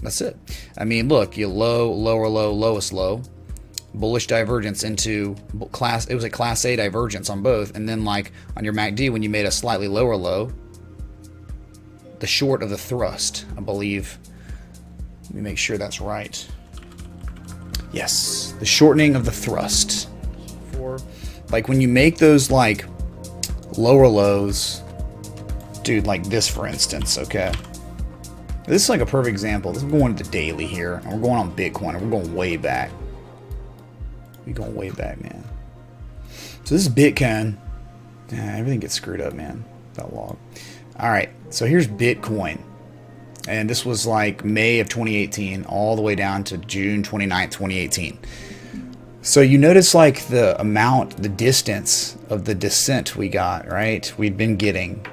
That's it. I mean, look, you low, lower low, lowest low, bullish divergence into class. It was a class A divergence on both, and then like on your MACD when you made a slightly lower low, the short of the thrust, I believe. Let me make sure that's right. Yes, the shortening of the thrust. For like when you make those like lower lows, dude, like this for instance, okay? This is like a perfect example. This is going to the daily here, and we're going on Bitcoin, and we're going way back. We're going way back, man. So this is Bitcoin. Everything gets screwed up, man. That log. All right, so here's Bitcoin. And this was like May of 2018 all the way down to June 29th, 2018. So you notice like the amount, the distance of the descent we got, right? We'd been getting.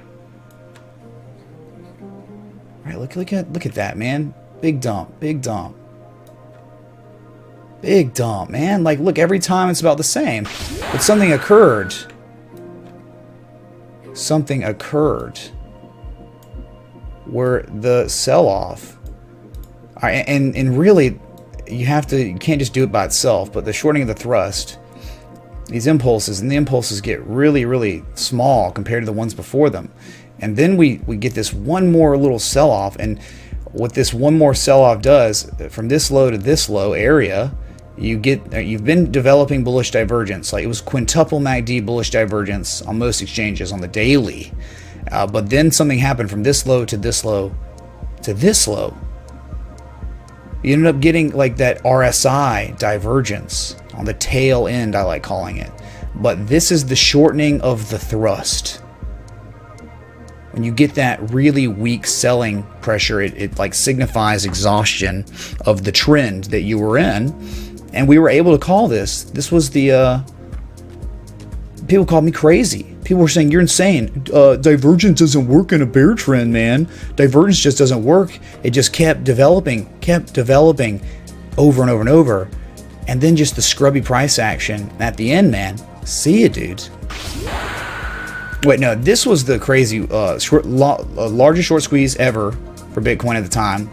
Right, look at that, man. Big dump, big dump. Big dump, man. Like, look, every time it's about the same. But something occurred. Something occurred where the sell-off, and really, you can't just do it by itself, but the shortening of the thrust, these impulses, and the impulses get really, really small compared to the ones before them. And then we get this one more little sell-off, and what this one more sell-off does, from this low to this low area, you've been developing bullish divergence. Like it was quintuple MACD bullish divergence on most exchanges on the daily. But then something happened from this low to this low to this low. You ended up getting like that RSI divergence on the tail end, I like calling it. But this is the shortening of the thrust. When you get that really weak selling pressure, it like signifies exhaustion of the trend that you were in. And we were able to call this. This was the, people called me crazy. People were saying, you're insane. Divergence doesn't work in a bear trend, man. Divergence just doesn't work. It just kept developing over and over and over. And then just the scrubby price action at the end, man. See ya, dude. Wait, no, this was the crazy, largest short squeeze ever for Bitcoin at the time.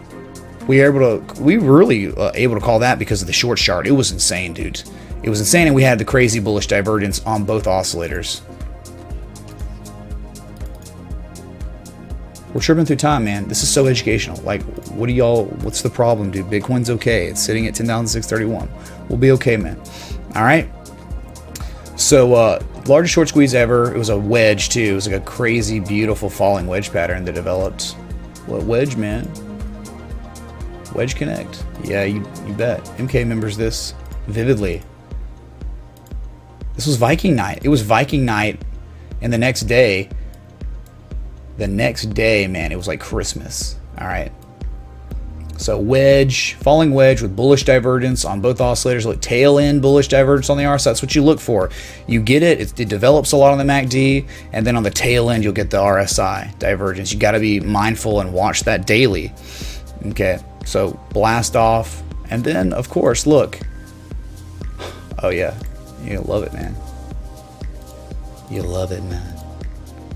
We were really able to call that because of the short chart. It was insane, dude. It was insane, and we had the crazy bullish divergence on both oscillators. We're tripping through time, man. This is so educational. Like, what's the problem, dude? Bitcoin's okay. It's sitting at 10,631. We'll be okay, man. All right. So, largest short squeeze ever. It was a wedge, too. It was like a crazy, beautiful falling wedge pattern that developed. What wedge, man? Wedge Connect. Yeah, you bet. MK remembers this vividly. This was Viking night. It was Viking night, and the next day, man, it was like Christmas. All right. So wedge, falling wedge with bullish divergence on both oscillators. Look, tail end bullish divergence on the RSI. That's what you look for. You get it. It develops a lot on the MACD, and then on the tail end, you'll get the RSI divergence. You got to be mindful and watch that daily. Okay. So blast off, and then of course, look. Oh yeah, you love it, man. You love it, man.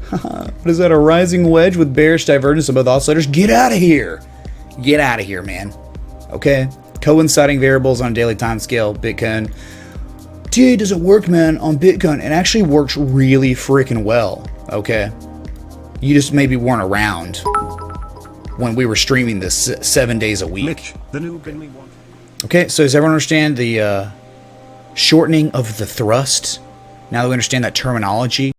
What is that? A rising wedge with bearish divergence on both oscillators? Get out of here! Get out of here, man. Okay. Coinciding variables on a daily time scale. Bitcoin. Dude, does it work, man? On Bitcoin, it actually works really freaking well. Okay. You just maybe weren't around when we were streaming this 7 days a week. Mitch, the new Bentley one. Okay, so does everyone understand the shortening of the thrust? Now that we understand that terminology.